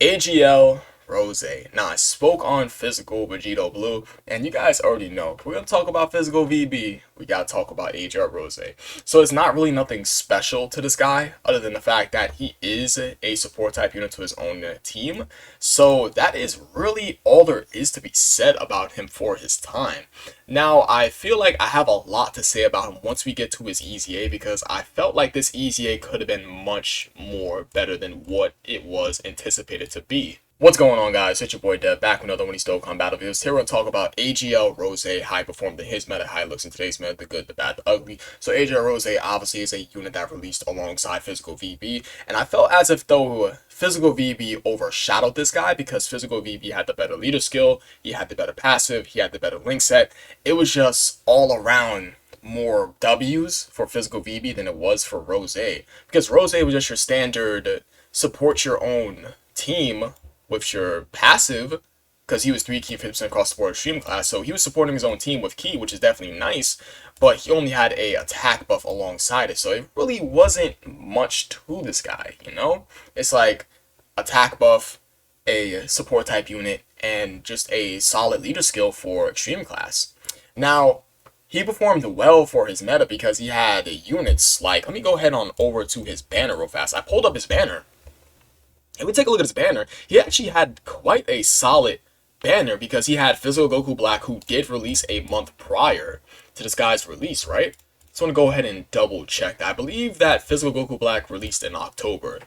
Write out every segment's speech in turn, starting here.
AGL Rose. Now, I spoke on physical Vegito Blue, and you guys already know. If we're going to talk about physical VB, we got to talk about AGL Rose. So it's not really nothing special to this guy, other than the fact that he is a support type unit to his own team. So that is really all there is to be said about him for his time. Now, I feel like I have a lot to say about him once we get to his EZA, because I felt like this EZA could have been much more better than what it was anticipated to be. What's going on, guys? It's your boy Dev, back with another one of these Dokkan battle videos. Today we're going to talk about AGL Rose, how he performed in his meta, how he looks in today's meta, the good, the bad, the ugly. So AGL Rose obviously is a unit that released alongside Physical VB, and I felt as if though Physical VB overshadowed this guy because Physical VB had the better leader skill, he had the better passive, he had the better link set. It was just all around more W's for Physical VB than it was for Rose, because Rose was just your standard support your own team with your passive, because he was 3 key 50% across the board extreme class, so he was supporting his own team with key, which is definitely nice, but he only had a attack buff alongside it, so it really wasn't much to this guy, you know? It's like attack buff, a support type unit, and just a solid leader skill for extreme class. Now, he performed well for his meta because he had units like, let me go ahead on over to his banner real fast. I pulled up his banner. If we take a look at his banner, he actually had quite a solid banner because he had Physical Goku Black, who did release a month prior to this guy's release, right? So I'm going to go ahead and double check that. I believe that Physical Goku Black released in October.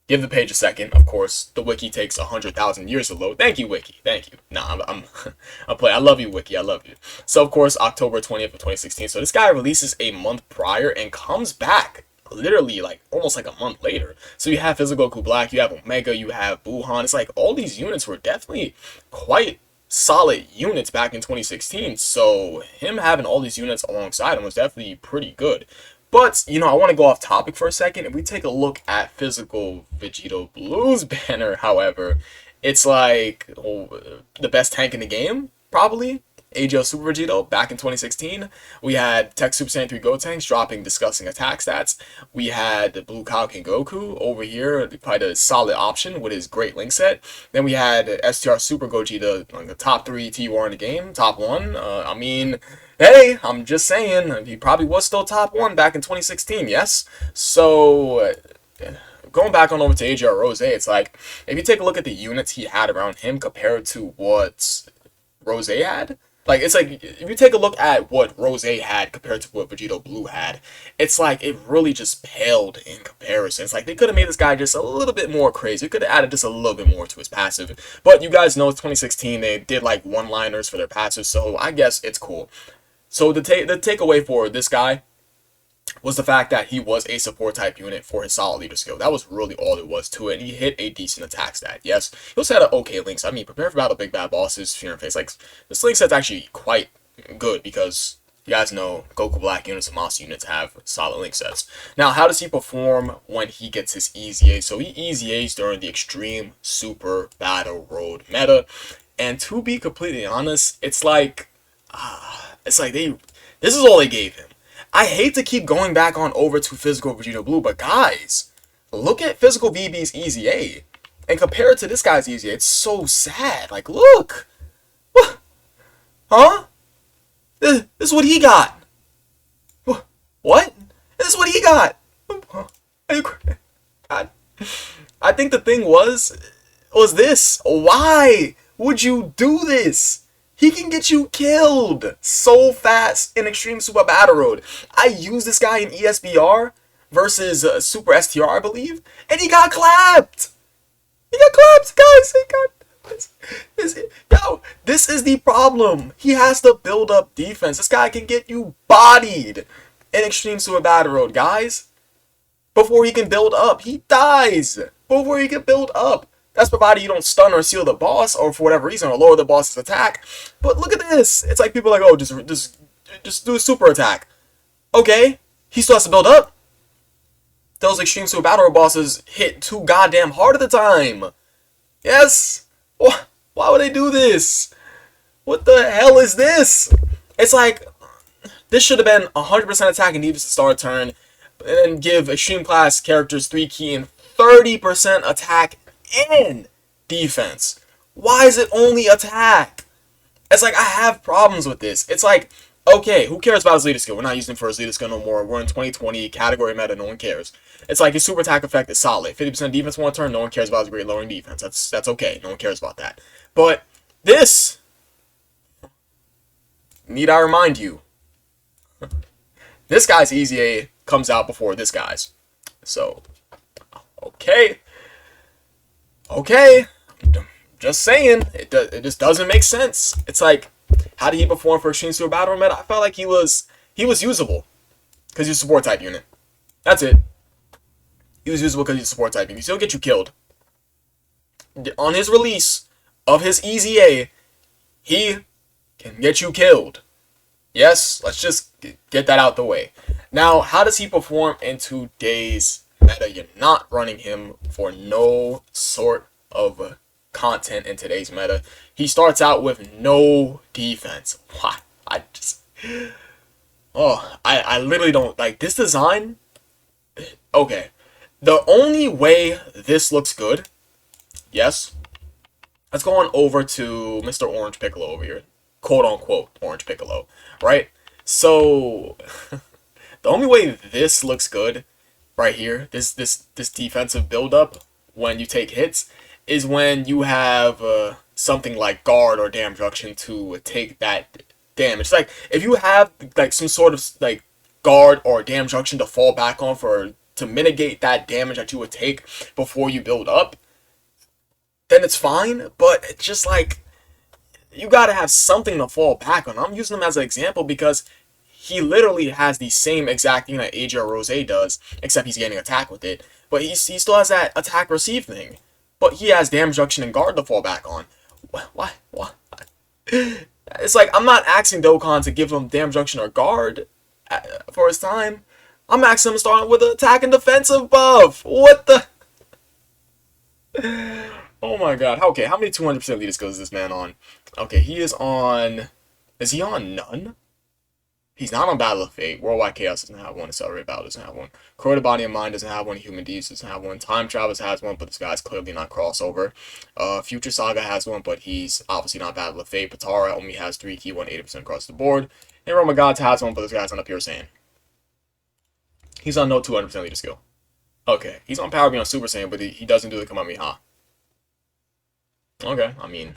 Give the page a second. Of course, the wiki takes 100,000 years to load. Thank you, wiki. Thank you. Nah, I'm playing. I love you, wiki. I love you. So, of course, October 20th of 2016. So this guy releases a month prior and comes back literally like almost like a month later. So you have Physical Goku Black, you have Omega, you have Buhan. It's like all these units were definitely quite solid units back in 2016. So him having all these units alongside him was definitely pretty good. But, you know, I want to go off topic for a second. If we take a look at Physical Vegito Blue's banner, however, it's like the best tank in the game, probably. AGL Super Vegito back in 2016. We had Tech Super Saiyan 3 Gotenks dropping disgusting attack stats. We had the Blue Kaioken Goku over here, quite a solid option with his great link set. Then we had STR Super Gogeta, like the top 3 T-War in the game, top 1. I mean, hey, I'm just saying, he probably was still top 1 back in 2016, yes? So, going back on over to AGL Rose, it's like, if you take a look at the units he had around him compared to what Rose had, like, it's like, if you take a look at what Rose had compared to what Vegito Blue had, it's like, it really just paled in comparison. It's like, they could have made this guy just a little bit more crazy. They could have added just a little bit more to his passive. But you guys know, 2016, they did, like, one-liners for their passive, so I guess it's cool. So the takeaway for this guy was the fact that he was a support type unit for his solid leader skill. That was really all it was to it. He hit a decent attack stat. Yes, he also had an okay link set. I mean, prepare for battle, big bad bosses, fear and face. Like, this link set's actually quite good because you guys know Goku Black units and Moss units have solid link sets. Now, how does he perform when he gets his EZA? So he EZAs during the Extreme Super Battle Road meta. And to be completely honest, it's like this is all they gave him. I hate to keep going back on over to Physical Vegito Blue, but guys, look at Physical VB's EZA and compare it to this guy's EZA. It's so sad. Like, look. Huh? This is what he got. What? This is what he got. God. I think the thing was this. Why would you do this? He can get you killed so fast in Extreme Super Battle Road. I used this guy in ESBR versus Super STR, I believe, and he got clapped. He got clapped, guys. He got this is the problem. He has to build up defense. This guy can get you bodied in Extreme Super Battle Road, guys. Before he can build up, he dies before he can build up. That's provided you don't stun or seal the boss, or for whatever reason, or lower the boss's attack. But look at this. It's like people are like, oh, just do a super attack. Okay, he still has to build up. Those Extreme Super Battle bosses hit too goddamn hard at the time. Yes. Why would they do this? What the hell is this? It's like, this should have been 100% attack and defense to start a turn, and then give Extreme Class characters 3 key and 30% attack and defense. Why is it only attack? It's like, I have problems with this. It's like, okay, who cares about his leader skill? We're not using him for his leader skill no more. We're in 2020, category meta, no one cares. It's like his super attack effect is solid. 50% defense one turn, no one cares about his great lowering defense. That's okay. No one cares about that. But this, need I remind you, this guy's easy A comes out before this guy's. So, okay. Okay. Just saying, it just doesn't make sense. It's like, how did he perform for Extreme Super Battle Meta? I felt like he was usable because he's a support type unit. That's it. He was usable because he's a support type unit. He still get you killed. On his release of his easy A, he can get you killed. Yes, let's just get that out the way. Now, how does he perform in today's meta? You're not running him for no sort of content in today's meta. He starts out with no defense. Why? I literally don't like this design. Okay, the only way this looks good, yes, let's go on over to Mr. Orange Piccolo over here, quote unquote Orange Piccolo, right? So the only way this looks good right here, this defensive build up when you take hits, is when you have something like guard or damage reduction to take that damage. It's like if you have like some sort of like guard or damage reduction to fall back on to mitigate that damage that you would take before you build up, then it's fine. But it's just like you gotta have something to fall back on. I'm using him as an example because he literally has the same exact thing that AJ Rose does, except he's getting attack with it. But he still has that attack receive thing. But he has damage reduction and guard to fall back on. What? It's like, I'm not asking Dokkan to give him damage reduction or guard for his time. I'm asking him to start with an attack and defensive buff. What the? Oh my god. Okay, how many 200% leader skills is this man on? Okay, he is on... Is he on none? He's not on Battle of Fate. Worldwide Chaos doesn't have one. Accelerated Battle doesn't have one. Corroded Body and Mind doesn't have one. Human Deeds doesn't have one. Time Travels has one, but this guy's clearly not crossover. Future Saga has one, but he's obviously not Battle of Fate. Patara only has 3 key, 180% across the board. And Roma Gods has one, but this guy's on a pure Saiyan. He's on no 200% leader skill. Okay, he's on Power Beyond Super Saiyan, but he doesn't do the Kamehameha. Okay, I mean...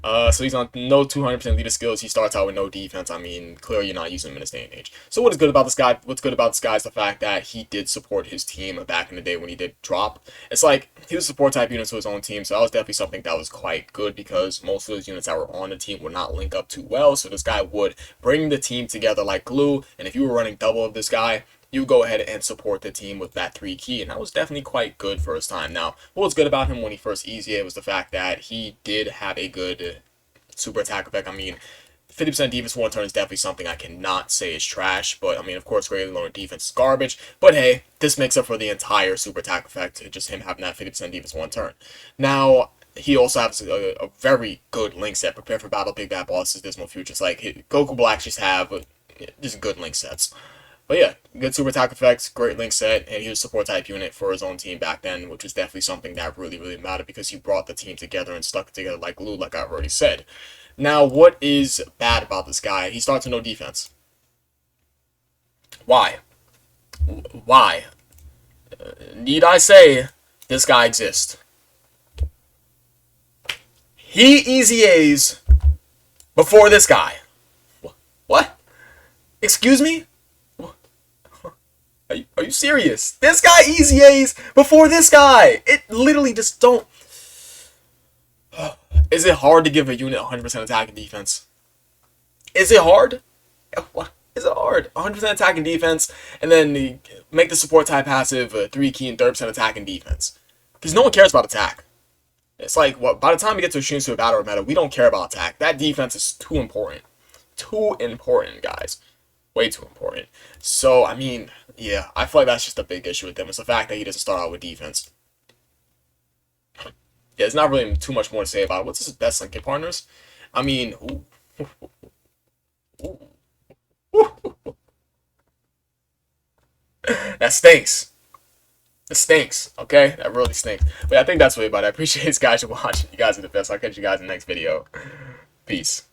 so he's on no 200% leader skills. He starts out with no defense. I mean, clearly you're not using him in this day and age. So what is good about this guy? What's good about this guy is the fact that he did support his team back in the day when he did drop. It's like he was a support type unit to his own team, so that was definitely something that was quite good because most of those units that were on the team would not link up too well. So this guy would bring the team together like glue. And if you were running double of this guy, you go ahead and support the team with that 3 key, and that was definitely quite good for his time. Now, what was good about him when he first easy was the fact that he did have a good super attack effect. I mean, 50% defense one turn is definitely something I cannot say is trash, but I mean, of course, greatly lower defense is garbage, but hey, this makes up for the entire super attack effect, just him having that 50% defense one turn. Now, he also has a very good link set. Prepare for battle, big bad bosses, dismal futures. Like, Goku Black just have just good link sets. But yeah, good super attack effects, great link set, and he was a support type unit for his own team back then, which was definitely something that really mattered because he brought the team together and stuck it together like glue, like I've already said. Now, what is bad about this guy? He starts with no defense. Why? Why? Need I say, this guy exists. He easy A's before this guy. What? Excuse me? Are you serious? This guy easy A's before this guy. It literally just don't... Is it hard to give a unit 100% attack and defense? Is it hard? What? Is it hard? 100% attack and defense, and then make the support type passive 3 key and 30% attack and defense. Because no one cares about attack. It's like, what? By the time we get to Extreme Super Battle meta, we don't care about attack. That defense is too important. Too important, guys. Way too important. So, I mean, yeah, I feel like that's just a big issue with him. It's the fact that he doesn't start out with defense. Yeah, there's not really too much more to say about it. What's his best linking partners? I mean, that stinks. It stinks, okay? That really stinks. But I think that's really about it. I appreciate you guys for watching. You guys are the best. I'll catch you guys in the next video. Peace.